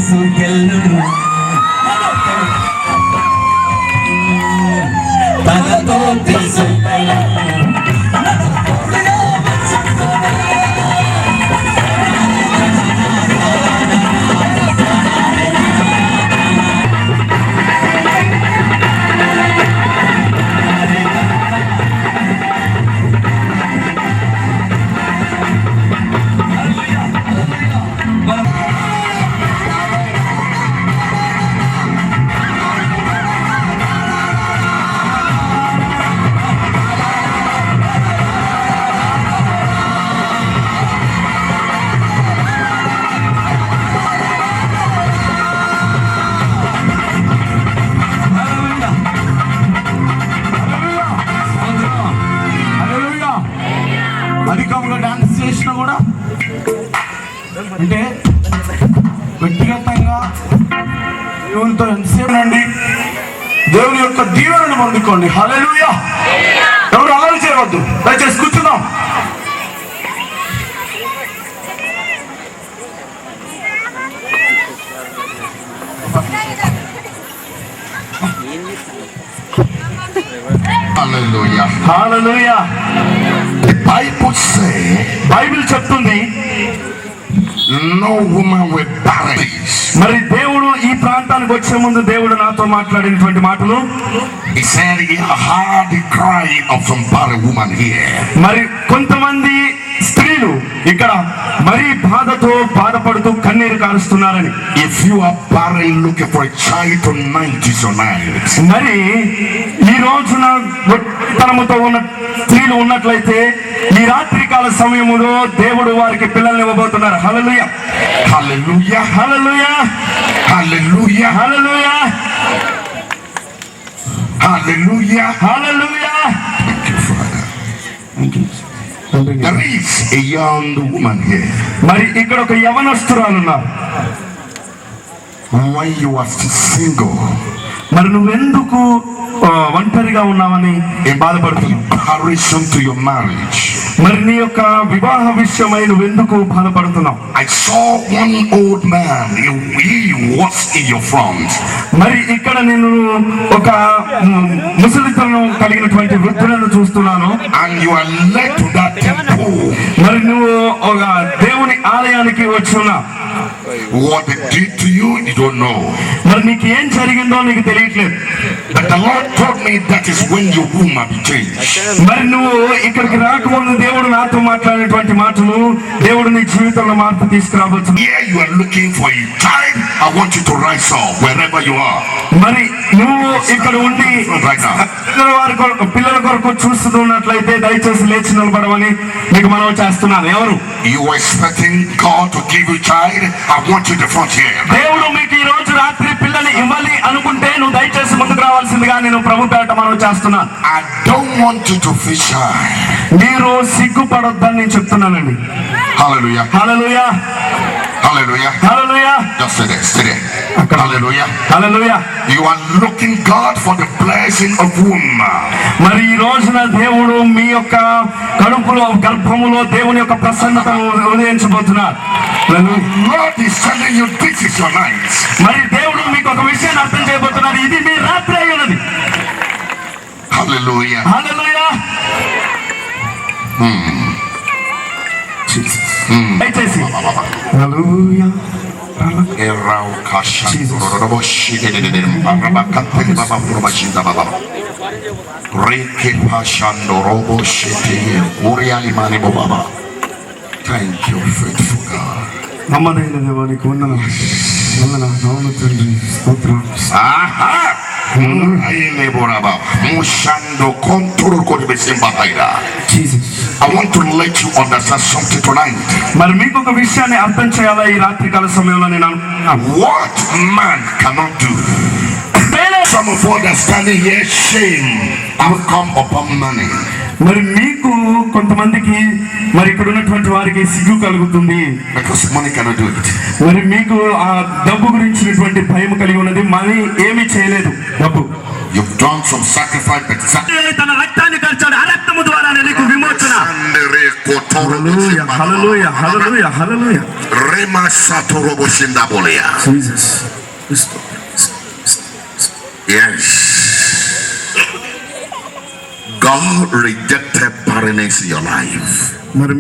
తీసుకెళ్ళు తనతో తీసుకెళ్ళు అధికంగా డాన్స్ చేసినా కూడా అంటే వ్యక్తిగతంగా దేవునితో ఎంతసేపు అండి దేవుని యొక్క దీవెనను పొందుకోండి. హల్లెలూయా. ఎవరు అలరి చేయవద్దు, దయచేసి కూర్చుందాం. Hallelujah. Hallelujah. The Bible says, Bible చెప్తుంది no woman will bear this. మరి దేవుడు ఈ ప్రాంతానికి వచ్చే ముందు దేవుడు నాతో మాట్లాడినటువంటి మాటలు, He said he heard the cry of some barren woman here. మరి కొంతమంది స్త్రీలు ఇక్కడ మరీ బాధతో బాధపడుతూ కన్నీరు కారుస్తున్నారని. If you are barren looking for a child tonight is your night. మరి ఈ రోజున తనముతో ఉన్న స్త్రీలు ఉన్నట్లయితే ఈ రాత్రికాల సమయములో దేవుడు వారికి పిల్లల్ని ఇవ్వబోతున్నారు. హల్లెలూయా. Hallelujah. Hallelujah. Hallelujah. Hallelujah. Hallelujah. Hallelujah. Thank you, Father. There is a young woman here. మరి ఇక్కడ ఒక యవనస్తురాలున్నారు. When you are still single, మరి నువ్వెందుకు ఒంటరిగా ఉన్నావని బాధపడుతున్నావు? preparation to your marriage. మరి నీ యొక్క వివాహ విషయమై నువ్వెందుకు బాధపడుతున్నావు? I saw one old man. He was in your front. మరి ఇక్కడ నేను ఒక ముసలితనం కలిగినటువంటి వృద్ధులను చూస్తున్నాను. And you are led to that temple. మరి నువ్వు ఒక దేవుని ఆలయానికి వచ్చున్నా. What they did to you, you don't know. మరి నీకు ఏం జరిగిందో నీకు తెలియట్లేదు. But the Lord told me that is when your womb will be changed. మరి నువ్వు ఇక్కడికి రాకముందు దేవుడు నాతో మాట్లాడినటువంటి మాటలు దేవుడు నీ జీవితంలో మార్పు తీసుకురాబోతుంది. Here you are looking for a child. I want you to rise up wherever you are. మరి నువ్వు ఇక్కడ ఉండి పిల్లల కొరకు చూస్తున్నట్లయితే దయచేసి లేచి నిలబడమని మీకు మనవి చేస్తున్నాను. ఎవరు You are expecting God to give you a child? I want you the front here. దేవుడు మీకు ఈ రోజు రాత్రి పిల్లని ఇవ్వాలి అనుకుంటే నువ్వు దయచేసి ముందుకు రావాల్సిందిగా నేను ప్రభు పేరట మనవి చేస్తున్నాను. I don't want you to feel shy. మీరు సిగ్గుపడొద్దని నేను చెప్తున్నానండి. Hallelujah. Hallelujah. Hallelujah. Hallelujah. Just stay there. Stay there. Hallelujah. Hallelujah. You are looking God for the blessing of womb. మరి ఈ రోజున దేవుడు మీ యొక్క కడుపులో గర్భములో దేవుని యొక్క ప్రసన్నతను ఉదయించబోతున్నారు. Lord is telling you this is your night. మరి దేవుడు మీకు ఒక విషయాన్ని అర్థం చేయబోతున్నారు. ఇది మీ రాత్రి అయి ఉన్నది. Hallelujah. హల్లెలూయా. దయచేసి హల్లెలూయా. Erau kasha robo shige de baba kapeli baba roba shinda baba reke pashando robo shite uriali mani baba. Thank you, faithful God. నమ్మదైన దేవానికి వందనాలు. నామమున తండ్రి స్తోత్రం. Aha. Ayele boraba mushando control ko de simba haida. Jesus. I want to let you understand something tonight. మరి మీకు ఒక విషయాన్ని అర్థం చేయాలా ఈ రాత్రికాల సమయంలో నేను అనుకుంటున్నాను. What man cannot do. Some of understanding here shame will come upon money. మరి మీకు కొంతమందికి మరి ఇక్కడ ఉన్నటువంటి వారికి సిగ్గు కలుగుతుంది. Because money cannot do it. మరి మీకు ఆ డబ్బు గురించినటువంటి భయం కలిగి ఉన్నది. మనీ ఏమీ చేయలేదు. డబ్బు You've done some sacrifice, but తన రక్త రక్తాన్ని కార్చాడు. ఆ రక్తము ద్వారా నీకు విమోచన. హల్లెలూయా హల్లెలూయా హల్లెలూయా హల్లెలూయా. Rema satorobo shindabolia. Jesus. Yes. God rejected barrenness in your life. మరి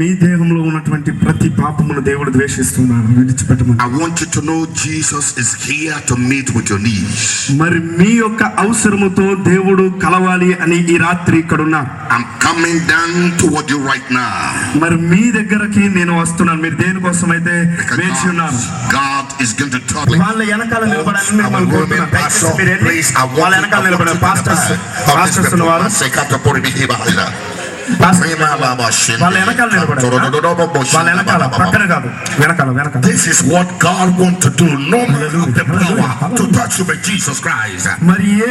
మీ దేహంలో ఉన్నటువంటి ప్రతి పాపమును దేవుడు ద్వేషిస్తున్నాడు, విడిచిపెట్టమని. I want you to know Jesus is here to meet with your needs. మరి మీ యొక్క అవసరముతో దేవుడు కలవాలి అని ఈ రాత్రి ఇక్కడ ఉన్నారు. I'm coming down toward you right now. మరి మీ దగ్గరకి నేను వస్తున్నాను. మీరు దేనికోసం అయితే వేచి ఉన్నారు. God is going to talk. వాళ్ళ వెనకాల నిలబడాలని మిమ్మల్ని కోరుతున్నాను. దయచేసి మీరు వెళ్ళి వాళ్ళ వెనకాల నిలబడాలి. పాస్టర్స్ ఉన్నవారు వాళ్ళ వెనకాల నిలబడాలి. వాళ్ళ వెనకాల, పక్కన కాదు, వెనకాల. This is what God wants to do. No man has the power to touch you but Jesus Christ. మరి ఏ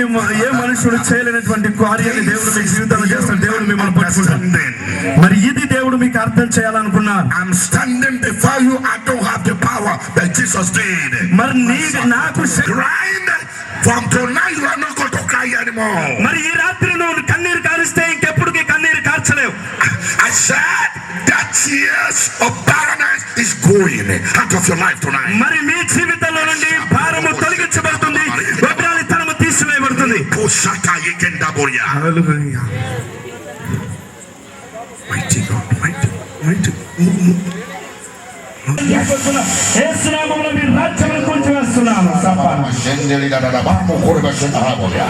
మనుషుడు చేయలేనటువంటి కార్యాన్ని దేవుడు మీ జీవితంలో చేస్తాడు. దేవుడు మిమ్మల్ని పట్టుకుంటాడు. మరి ఇది దేవుడు మీకు అర్థం చేయాలనుకున్నారు. I'm standing before you. I don't have the power that Jesus did. మరి నాకు Crying from tonight you are not going to cry anymore. మరి ఈ రాత్రి నువ్వు కన్నీరు కారిస్తే ఇంకెప్పుడుకి కన్నీరు కార్చలేవు. I said that tears of barrenness is going out of your life tonight. మరి మీ జీవితంలో నుండి భారము తొలగించబడుతుంది, వ్యభిచారితనము తీసివేయబడుతుంది. Poshata yekendaboria. హల్లెలూయా. Mighty God, mighty. యేసు నామములో మీ రాజ్యమును కూల్చివేస్తున్నాను. Shendeli da da bamo korba shendaboria.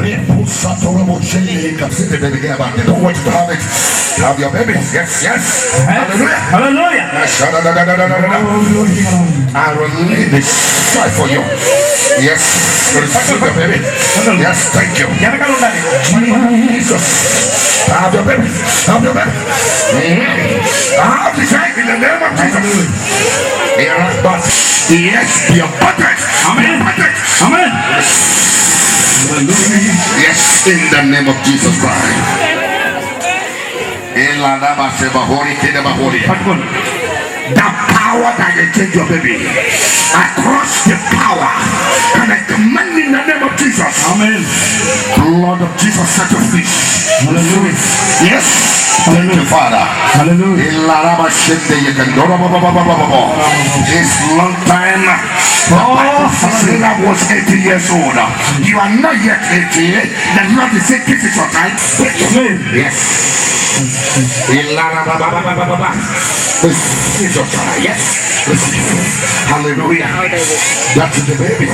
Repusatorobo shendeli kapsite baby gaba. Don't want to have it. Have your baby. Yes. Hallelujah. Hallelujah. I will leave this side for you. Yes. Receive your baby. Yes, thank you. వెనకాల ఉండాలి. Jesus. Have your baby. Have the faith in the name of Jesus. Yes, be abundant. Amen. Amen. Yes, in the name of Jesus Christ. The power that can change your baby. I cross the power and I command in the name of Jesus. Amen. Blood of Jesus set you free. Hallelujah. Yes. Thank you, Father. Hallelujah. This long time, the Bible says Sarah was 80 years old. You are not yet 80. The Lord is saying, this is your time. Yes. This is your time. Yes. Hallelujah. That's the baby.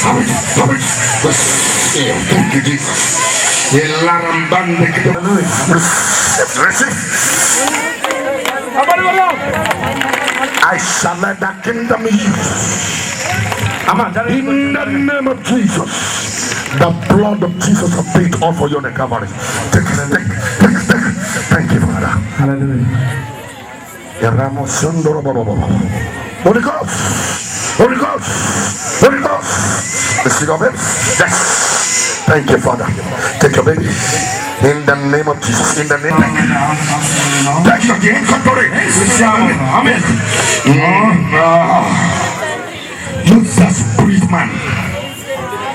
Have it. Thank you, Jesus. I shall let the kingdom in the name of Jesus. The blood of Jesus has paid all for your recovery. Take. Thank you, Father. Hallelujah. Holy Ghost. Receive your baby. Yes. Thank you, Father. Take your baby. In the name of Jesus. In the name of Jesus. Take your Amen. You just breathe, man.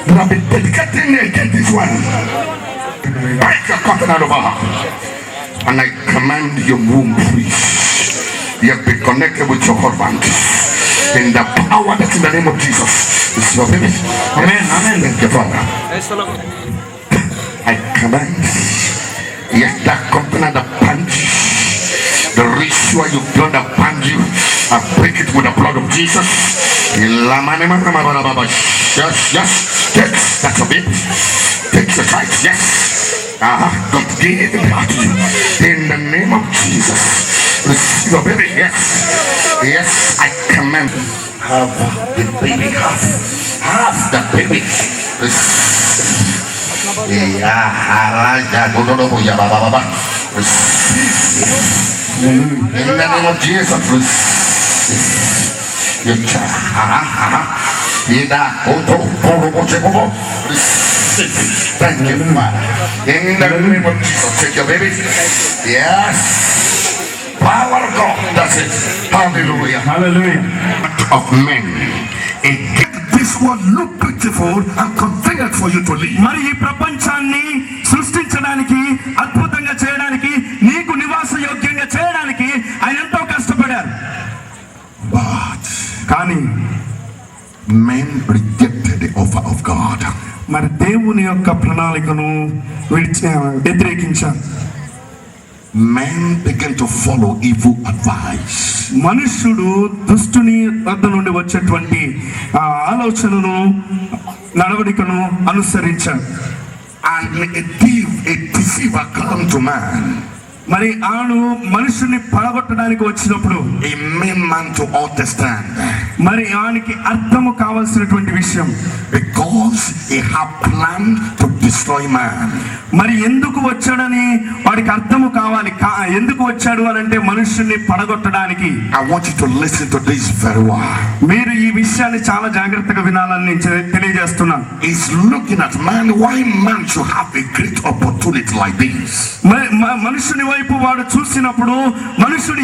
You have been dedicating against this one. Break your covenant over her. And I command your womb free. You have been connected with your husband. In the power that's in the name of Jesus. This is your baby. Amen. Thank you, Father. I command. Yes, that covenant upon you. The ritual you've done upon you. I break it with the blood of Jesus. Yes. That's a bit. Take the sight. Yes. God gave it out to you. In the name of Jesus. Receive your baby. Yes. I command. Have the baby. Have the baby. In the name of Jesus. Your child. Thank you, Father. In the name of Jesus, take your baby. Yes. Power of God. That's it. Hallelujah. Hallelujah. Of men. This world look beautiful and convenient for you to live. మరి ఈ ప్రపంచాన్ని సృష్టించడానికి, అద్భుతంగా చేయడానికి, నీకు నివాస యోగ్యంగా చేయడానికి ఆయన ఎంతో కష్టపడారు. But కానీ men rejected the offer of God. మరి దేవుని యొక్క ప్రణాళికను వ్యతిరేకించారు. Men began to follow evil advice. మనుష్యుడు దుష్టుని వద్ద నుండి వచ్చేటువంటి ఆలోచనను, నడవడికను అనుసరించారు. And a deceiver come to man. మరి ఆడు మనుషుని పడగొట్టడానికి వచ్చినప్పుడు He made man to understand. మరి ఆనికి అర్థము కావాల్సినటువంటి విషయం, Because he had planned to destroy man. మరి ఎందుకు వచ్చాడని వాడికి అర్థము కావాలి. ఎందుకు వచ్చాడు అని అంటే మనుషుల్ని పడగొట్టడానికి. I want you to listen to this very well. మీరు ఈ విషయాన్ని చాలా జాగ్రత్తగా వినాలని నేను తెలియజేస్తున్నాను. He's looking at man. Why man should have a great opportunity like this? మనుషుని వైపు వాడు చూసినప్పుడు మనుషుడు